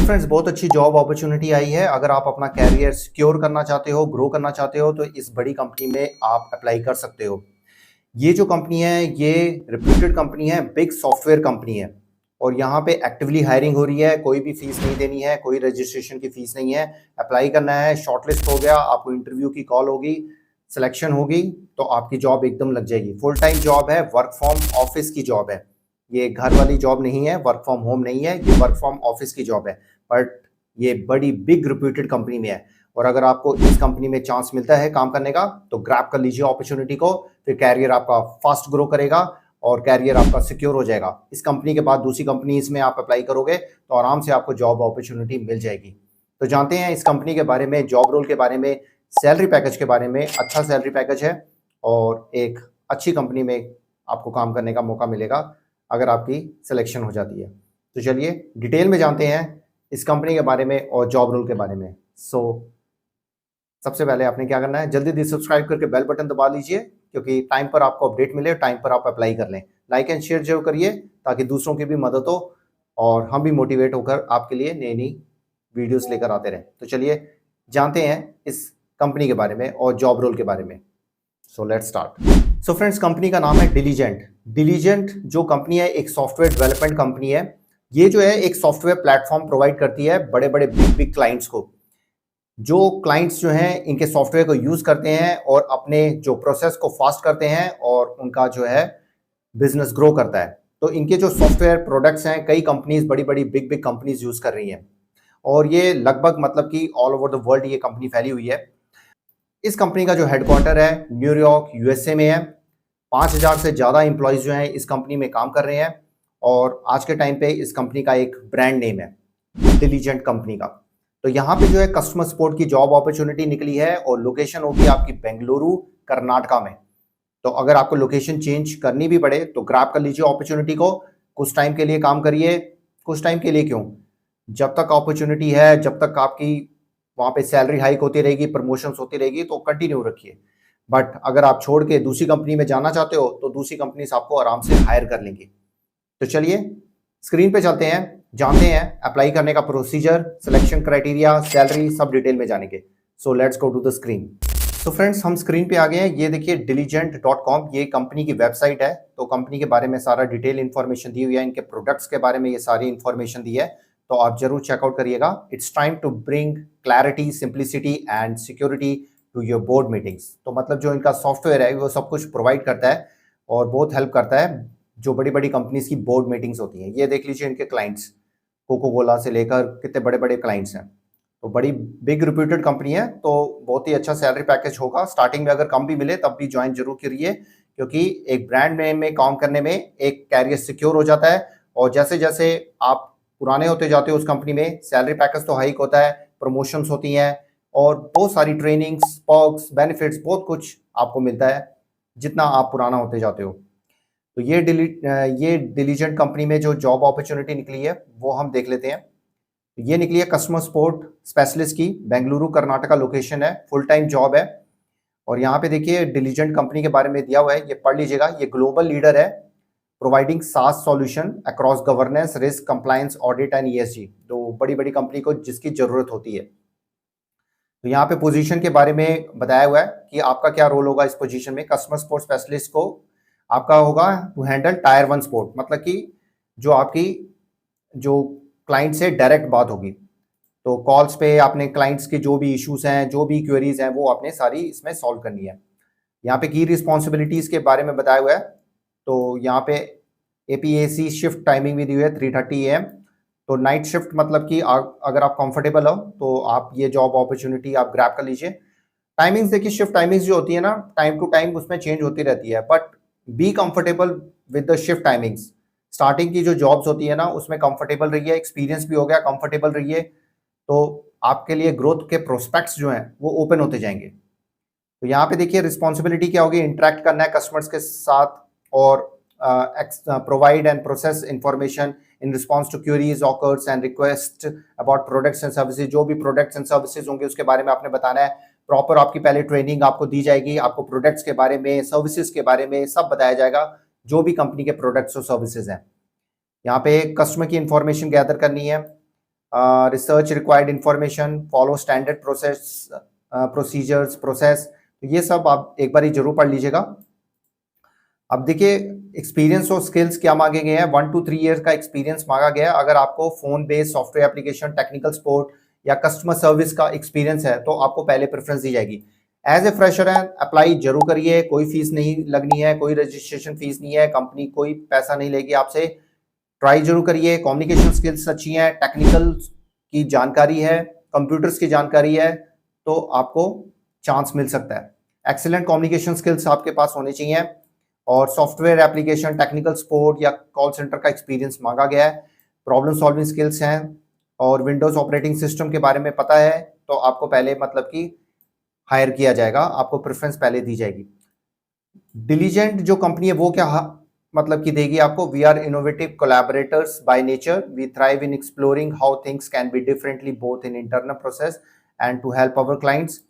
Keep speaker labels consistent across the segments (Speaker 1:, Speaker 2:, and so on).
Speaker 1: Friends, बहुत अच्छी job opportunity आई है। अगर आप अपना कैरियर सिक्योर करना चाहते हो, ग्रो करना चाहते हो, तो इस बड़ी कंपनी में आप अप्लाई कर सकते हो। ये जो कंपनी है, ये रिप्यूटेड कंपनी है, बिग सॉफ्टवेयर कंपनी है और यहाँ पे एक्टिवली हायरिंग हो रही है। कोई भी फीस नहीं देनी है, कोई रजिस्ट्रेशन की फीस नहीं है। अप्लाई करना है, शॉर्टलिस्ट हो गया, आपको इंटरव्यू की कॉल होगी, सिलेक्शन होगी तो आपकी जॉब एकदम लग जाएगी। फुल टाइम जॉब है, वर्क फ्रॉम ऑफिस की जॉब है। ये घर वाली जॉब नहीं है, वर्क फ्रॉम होम नहीं है, ये वर्क फ्रॉम ऑफिस की जॉब है। बट ये बड़ी बिग रिप्यूटेड कंपनी में है और अगर आपको इस कंपनी में चांस मिलता है काम करने का तो ग्रैब कर लीजिए अपॉर्चुनिटी को। फिर कैरियर आपका फास्ट ग्रो करेगा और कैरियर आपका सिक्योर हो जाएगा। इस कंपनी के बाद दूसरी कंपनीज में आप अप्लाई करोगे तो आराम से आपको जॉब अपॉर्चुनिटी मिल जाएगी। तो जानते हैं इस कंपनी के बारे में, जॉब रोल के बारे में, सैलरी पैकेज के बारे में। अच्छा सैलरी पैकेज है और एक अच्छी कंपनी में आपको काम करने का मौका मिलेगा अगर आपकी सिलेक्शन हो जाती है। तो चलिए डिटेल में जानते हैं इस कंपनी के बारे में और जॉब रोल के बारे में। सबसे पहले आपने क्या करना है, जल्दी सब्सक्राइब करके बेल बटन दबा लीजिए क्योंकि टाइम पर आपको अपडेट मिले, टाइम पर आप अप्लाई कर लें। लाइक एंड शेयर जरूर करिए ताकि दूसरों की भी मदद हो और हम भी मोटिवेट होकर आपके लिए नई नई वीडियोस लेकर आते रहें। तो चलिए जानते हैं इस कंपनी के बारे में और जॉब रोल के बारे में। So let's start. So friends, company का नाम है डिलीजेंट। डिलीजेंट जो कंपनी है एक सॉफ्टवेयर डेवलपमेंट कंपनी है। ये जो है एक सॉफ्टवेयर प्लेटफॉर्म प्रोवाइड करती है बड़े बड़े बिग क्लाइंट्स को। जो क्लाइंट्स जो हैं इनके सॉफ्टवेयर को यूज करते हैं और अपने जो प्रोसेस को फास्ट करते हैं और उनका जो है बिजनेस ग्रो करता है। तो इनके जो सॉफ्टवेयर प्रोडक्ट्स हैं कई कंपनीज, बड़ी बड़ी बिग कंपनीज यूज कर रही हैं और ये लगभग मतलब कि ऑल ओवर द वर्ल्ड ये कंपनी फैली हुई है। इस कंपनी का जो हेडक्वार्टर है न्यूयॉर्क यूएसए में है। 5,000 से ज़्यादा एम्प्लॉयज़ जो हैं इस कंपनी में काम कर रहे हैं और आज के टाइम पे इस कंपनी का एक ब्रांड नेम है डिलीजेंट कंपनी का। तो यहाँ पे जो है कस्टमर सपोर्ट की जॉब अपॉर्चुनिटी निकली है और लोकेशन होगी आपकी बेंगलुरु कर्नाटका में। तो अगर आपको लोकेशन चेंज करनी भी पड़े तो ग्रैब कर लीजिए अपॉर्चुनिटी को। कुछ टाइम के लिए काम करिए, कुछ टाइम के लिए क्यों, जब तक अपॉर्चुनिटी है, जब तक आपकी वहाँ पे सैलरी हाइक होती रहेगी, प्रमोशंस होती रहेगी तो कंटिन्यू रखिए। बट अगर आप छोड़ के दूसरी कंपनी में जाना चाहते हो तो दूसरी कंपनी आपको आराम से हायर कर लेंगी। तो चलिए स्क्रीन पे चलते हैं, जानते हैं अप्लाई करने का प्रोसीजर, सिलेक्शन क्राइटेरिया, सैलरी, सब डिटेल में जानेंगे। So let's go to the screen. तो फ्रेंड्स, हम स्क्रीन पे आ गए हैं। ये देखिए diligent.com, ये कंपनी की वेबसाइट है। तो कंपनी के बारे में सारा डिटेल इन्फॉर्मेशन दी हुई है, इनके प्रोडक्ट्स के बारे में ये सारी इन्फॉर्मेशन दी है, तो आप जरूर चेकआउट करिएगा। It's time to bring clarity, simplicity and security to your board meetings. तो मतलब जो इनका सॉफ्टवेयर है वो सब कुछ प्रोवाइड करता है और बहुत हेल्प करता है जो बड़ी बड़ी कंपनीज की बोर्ड मीटिंग्स होती हैं। ये देख लीजिए इनके क्लाइंट्स, कोको कोला से लेकर कितने बड़े बड़े क्लाइंट्स हैं। तो बड़ी बिग रिप्यूटेड कंपनी है तो बहुत ही अच्छा सैलरी पैकेज होगा। स्टार्टिंग में अगर कम भी मिले तब भी ज्वाइन जरूर करिए क्योंकि एक ब्रांड नेम में काम करने में एक कैरियर सिक्योर हो जाता है और जैसे जैसे आप पुराने होते जाते हो उस कंपनी में सैलरी पैकेज तो हाइक होता है, प्रमोशंस होती हैं और बहुत सारी ट्रेनिंग्स, पर्क्स, बेनिफिट्स, बहुत कुछ आपको मिलता है जितना आप पुराना होते जाते हो। तो ये डिलीजेंट कंपनी में जो जॉब अपॉर्चुनिटी निकली है वो हम देख लेते हैं। ये निकली है कस्टमर सपोर्ट स्पेशलिस्ट की, बेंगलुरु कर्नाटका लोकेशन है, फुल टाइम जॉब है। और यहाँ पे देखिए डिलीजेंट कंपनी के बारे में दिया हुआ है, ये पढ़ लीजिएगा। ये ग्लोबल लीडर है providing SaaS solution across governance, risk, compliance, audit and ESG। तो बड़ी बड़ी कंपनी को जिसकी जरूरत होती है। तो यहाँ पे पोजीशन के बारे में बताया हुआ है कि आपका क्या रोल होगा इस पोजीशन में। कस्टमर सपोर्ट स्पेशलिस्ट को आपका होगा टू हैंडल टायर 1 सपोर्ट, मतलब कि जो आपकी जो क्लाइंट से डायरेक्ट बात होगी। तो कॉल्स पे आपने क्लाइंट्स के जो भी इश्यूज हैं, जो भी क्वेरीज हैं, वो आपने सारी इसमें सॉल्व करनी है। यहाँ पे की रिस्पॉन्सिबिलिटीज के बारे में बताया हुआ है। तो यहाँ पे APAC शिफ्ट टाइमिंग भी दी हुई है 3:30 AM। तो नाइट शिफ्ट मतलब कि अगर आप कंफर्टेबल हो तो आप ये जॉब अपॉर्चुनिटी आप ग्रैब कर लीजिए। टाइमिंग्स देखिए, शिफ्ट टाइमिंग्स जो होती है ना, टाइम टू टाइम उसमें चेंज होती रहती है, but be comfortable with the shift timings. Starting की जो जॉब्स होती है ना उसमें कंफर्टेबल रहिए, एक्सपीरियंस भी हो गया, कंफर्टेबल रहिए, तो आपके लिए ग्रोथ के प्रोस्पेक्ट्स जो हैं वो ओपन होते जाएंगे। तो यहाँ पे देखिए रिस्पॉन्सिबिलिटी क्या होगी, इंटरेक्ट करना है कस्टमर्स के साथ और provide and process information in response to queries, orders and request about products and services. जो भी प्रोडक्ट्स एंड सर्विसेज होंगे उसके बारे में आपने बताना है। प्रॉपर आपकी पहले ट्रेनिंग आपको दी जाएगी, आपको प्रोडक्ट्स के बारे में, सर्विसेज के बारे में सब बताया जाएगा, जो भी कंपनी के प्रोडक्ट्स और सर्विसेज हैं। यहाँ पे कस्टमर की इंफॉर्मेशन गैदर करनी है, research required information, follow standard process, तो ये सब आप एक बार जरूर पढ़ लीजिएगा। अब देखिए एक्सपीरियंस और स्किल्स क्या मांगे गए हैं। 1 to 3 ईयर का एक्सपीरियंस मांगा गया है। अगर आपको phone based software application, technical support या कस्टमर सर्विस का एक्सपीरियंस है तो आपको पहले प्रेफरेंस दी जाएगी। एज ए फ्रेशर है अप्लाई जरूर करिए, कोई फीस नहीं लगनी है, कोई रजिस्ट्रेशन फीस नहीं है, कंपनी कोई पैसा नहीं लेगी आपसे। ट्राई जरूर करिए। कम्युनिकेशन स्किल्स अच्छी हैं, टेक्निकल की जानकारी है, कंप्यूटर्स की जानकारी है तो आपको चांस मिल सकता है। एक्सीलेंट कम्युनिकेशन स्किल्स आपके पास होने चाहिए और सॉफ्टवेयर एप्लीकेशन, टेक्निकल सपोर्ट या कॉल सेंटर का एक्सपीरियंस मांगा गया है। प्रॉब्लम सॉल्विंग स्किल्स हैं और विंडोज ऑपरेटिंग सिस्टम के बारे में पता है तो आपको पहले मतलब कि हायर किया जाएगा, आपको प्रेफरेंस पहले दी जाएगी। डिलीजेंट जो कंपनी है वो क्या मतलब कि देगी आपको, we are innovative collaborators by nature, we thrive in exploring how things can be differently both in internal process and to help our clients.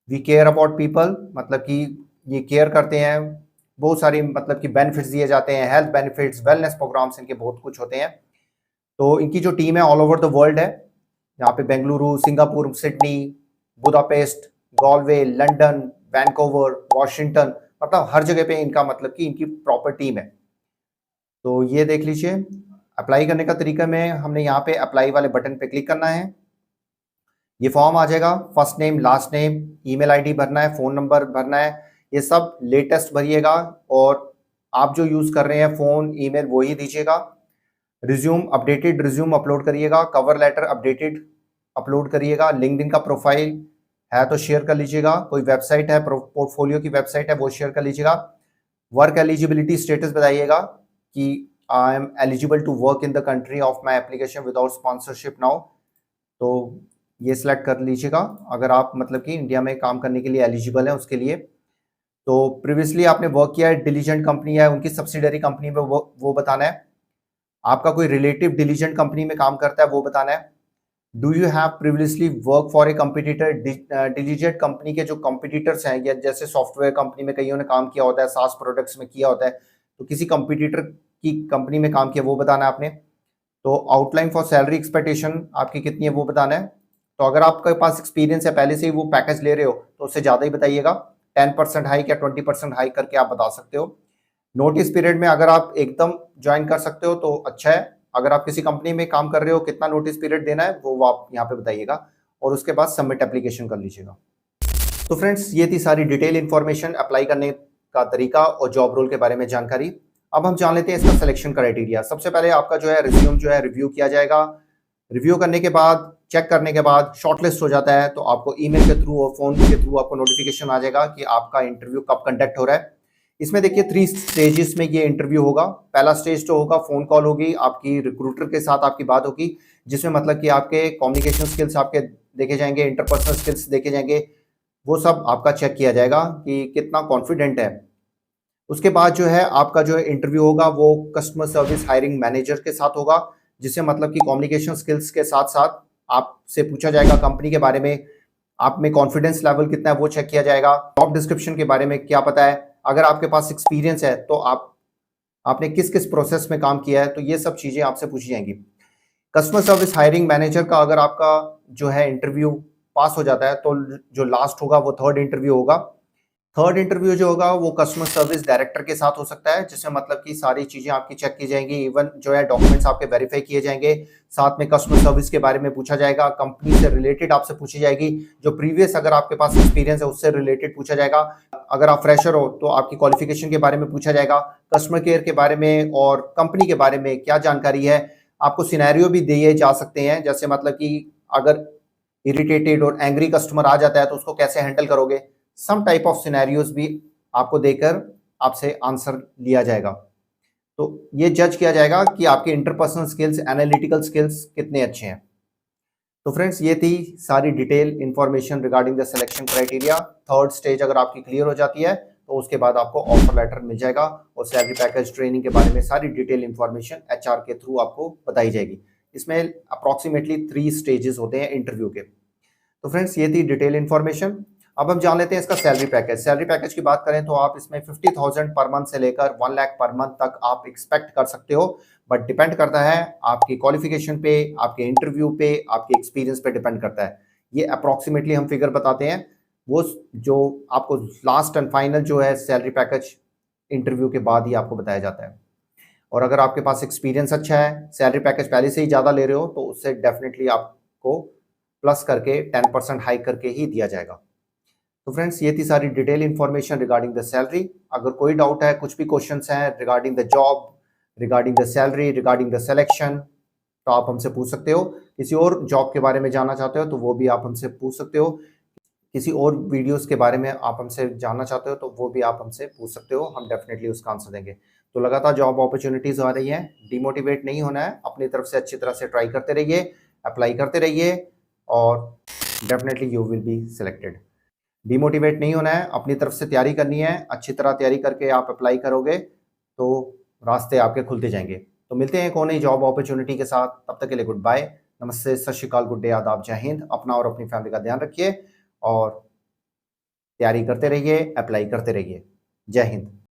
Speaker 1: We care about people, मतलब कि ये केयर करते हैं, बहुत सारी मतलब कि बेनिफिट्स दिए जाते हैं, हेल्थ बेनिफिट्स, वेलनेस प्रोग्राम्स, इनके बहुत कुछ होते हैं। तो इनकी जो टीम है ऑल ओवर द वर्ल्ड है, यहाँ पे Bengaluru, Singapore, Sydney, Budapest, Galway, London, Vancouver, Washington, मतलब हर जगह पे इनका मतलब कि इनकी प्रॉपर टीम है। तो ये देख लीजिए। अप्लाई करने का तरीका में हमने यहाँ पे अप्लाई वाले बटन पे क्लिक करना है, ये फॉर्म आ जाएगा, first name, last name, email ID भरना है, फोन नंबर भरना है, ये सब लेटेस्ट भरिएगा और आप जो यूज कर रहे हैं फोन, ईमेल वही दीजिएगा। रिज्यूम, अपडेटेड रिज्यूम अपलोड करिएगा, कवर लेटर अपडेटेड अपलोड करिएगा, लिंक्डइन का प्रोफाइल है तो शेयर कर लीजिएगा, कोई वेबसाइट है, पोर्टफोलियो की वेबसाइट है वो शेयर कर लीजिएगा। वर्क एलिजिबिलिटी स्टेटस बताइएगा कि I am eligible to work in the country of my application without sponsorship now, तो ये सिलेक्ट कर लीजिएगा अगर आप मतलब कि इंडिया में काम करने के लिए एलिजिबल है उसके लिए। तो प्रीवियसली आपने वर्क किया है, डिलीजेंट कंपनी है, उनकी सब्सिडरी कंपनी में वो बताना है। आपका कोई रिलेटिव डिलीजेंट कंपनी में काम करता है वो बताना है। Do you have previously work for a competitor, diligent company के जो कंपटीटर्स हैं या जैसे सॉफ्टवेयर कंपनी में कईयों ने काम किया होता है, सास प्रोडक्ट्स में किया होता है, तो किसी कंपटीटर की कंपनी में काम किया वो बताना है आपने। तो आउटलाइन फॉर सैलरी एक्सपेक्टेशन आपकी कितनी है वो बताना है। तो अगर आपके पास एक्सपीरियंस है, पहले से ही वो पैकेज ले रहे हो तो उससे ज़्यादा ही बताइएगा, 10% हाइक या 20% हाइक करके आप बता सकते हो। नोटिस पीरियड में अगर आप एकदम ज्वाइन कर सकते हो तो अच्छा है, अगर आप किसी कंपनी में काम कर रहे हो कितना नोटिस पीरियड देना है वो आप यहाँ पे बताइएगा और उसके बाद सबमिट एप्लीकेशन कर लीजिएगा। तो फ्रेंड्स ये थी सारी डिटेल इन्फॉर्मेशन, अप्लाई करने का तरीका और जॉब रोल के बारे में जानकारी। अब हम जान लेते हैं इसका सिलेक्शन क्राइटेरिया। सबसे पहले आपका जो है रिज्यूम जो है रिव्यू किया जाएगा। रिव्यू करने के बाद, चेक करने के बाद शॉर्टलिस्ट हो जाता है तो आपको ईमेल के थ्रू और फोन के थ्रू आपको नोटिफिकेशन आ जाएगा कि आपका इंटरव्यू कब कंडक्ट हो रहा है। इसमें देखिए 3 स्टेजेस में ये इंटरव्यू होगा। पहला स्टेज जो होगा फोन कॉल होगी, आपकी रिक्रूटर के साथ आपकी बात होगी जिसमें मतलब कि आपके कम्युनिकेशन स्किल्स आपके देखे जाएंगे, इंटरपर्सनल स्किल्स देखे जाएंगे, वो सब आपका चेक किया जाएगा कि कितना कॉन्फिडेंट है। उसके बाद जो है आपका जो इंटरव्यू होगा वो कस्टमर सर्विस हायरिंग मैनेजर के साथ होगा, जिससे मतलब कि कम्युनिकेशन स्किल्स के साथ साथ आपसे पूछा जाएगा कंपनी के बारे में, आप में कॉन्फिडेंस लेवल कितना है वो चेक किया जाएगा, जॉब डिस्क्रिप्शन के बारे में क्या पता है, अगर आपके पास एक्सपीरियंस है तो आपने किस किस प्रोसेस में काम किया है, तो ये सब चीज़ें आपसे पूछी जाएंगी। कस्टमर सर्विस हायरिंग मैनेजर का अगर आपका जो है इंटरव्यू पास हो जाता है तो जो लास्ट होगा वो थर्ड इंटरव्यू होगा। थर्ड इंटरव्यू जो होगा वो कस्टमर सर्विस डायरेक्टर के साथ हो सकता है, जिसमें मतलब कि सारी चीजें आपकी चेक की जाएंगी, इवन जो है डॉक्यूमेंट्स आपके वेरीफाई किए जाएंगे, साथ में कस्टमर सर्विस के बारे में पूछा जाएगा, कंपनी से रिलेटेड आपसे पूछी जाएगी, जो प्रीवियस अगर आपके पास एक्सपीरियंस है उससे रिलेटेड पूछा जाएगा, अगर आप फ्रेशर हो तो आपकी क्वालिफिकेशन के बारे में पूछा जाएगा, कस्टमर केयर के बारे में और कंपनी के बारे में क्या जानकारी है। आपको सिनेरियो भी दिए जा सकते हैं, जैसे मतलब कि अगर इरिटेटेड और एंग्री कस्टमर आ जाता है तो उसको कैसे हैंडल करोगे, सम टाइप ऑफ सिनेरियोज भी आपको देकर आपसे आंसर लिया जाएगा। तो ये जज किया जाएगा कि आपके इंटरपर्सनल स्किल्स, एनालिटिकल स्किल्स कितने अच्छे हैं। तो फ्रेंड्स ये थी सारी detail information regarding the selection criteria. Third stage अगर आपकी क्लियर हो जाती है तो उसके बाद आपको ऑफर लेटर मिल जाएगा और सैलरी पैकेज, ट्रेनिंग के बारे में सारी डिटेल इंफॉर्मेशन एचआर के थ्रू आपको बताई जाएगी। इसमें अप्रॉक्सीमेटली 3 स्टेजेस होते हैं इंटरव्यू के। तो फ्रेंड्स ये थी डिटेल इंफॉर्मेशन। अब हम जान लेते हैं इसका सैलरी पैकेज। सैलरी पैकेज की बात करें तो आप इसमें 50,000 पर मंथ से लेकर 1 लाख पर मंथ तक आप एक्सपेक्ट कर सकते हो, बट डिपेंड करता है आपकी क्वालिफिकेशन पे, आपके इंटरव्यू पे, आपके एक्सपीरियंस पे डिपेंड करता है। ये अप्रॉक्सीमेटली हम फिगर बताते हैं, वो जो आपको लास्ट एंड फाइनल जो है सैलरी पैकेज इंटरव्यू के बाद ही आपको बताया जाता है। और अगर आपके पास एक्सपीरियंस अच्छा है, सैलरी पैकेज पहले से ही ज़्यादा ले रहे हो, तो उससे डेफिनेटली आपको प्लस करके 10% हाइक करके ही दिया जाएगा। तो फ्रेंड्स, ये थी सारी detail information regarding the salary. अगर कोई डाउट है, कुछ भी क्वेश्चंस हैं regarding the job, regarding the salary, regarding the selection, तो आप हमसे पूछ सकते हो। किसी और जॉब के बारे में जानना चाहते हो तो वो भी आप हमसे पूछ सकते हो। किसी और वीडियोस के बारे में आप हमसे जानना चाहते हो तो वो भी आप हमसे पूछ सकते हो, हम डेफिनेटली उसका आंसर देंगे। तो लगातार जॉब अपॉर्चुनिटीज आ रही हैं, डिमोटिवेट नहीं होना है, अपनी तरफ से अच्छी तरह से ट्राई करते रहिए, अप्लाई करते रहिए और definitely you will be selected. Demotivate नहीं होना है, अपनी तरफ से तैयारी करनी है, अच्छी तरह तैयारी करके आप अप्लाई करोगे तो रास्ते आपके खुलते जाएंगे। तो मिलते हैं एक और नई जॉब अपॉर्चुनिटी के साथ, तब तक के लिए गुड बाय, नमस्ते, सत श्री अकाल, गुड डे, आदाब, जय हिंद। अपना और अपनी फैमिली का ध्यान रखिए और तैयारी करते रहिए, अप्लाई करते रहिए। जय हिंद।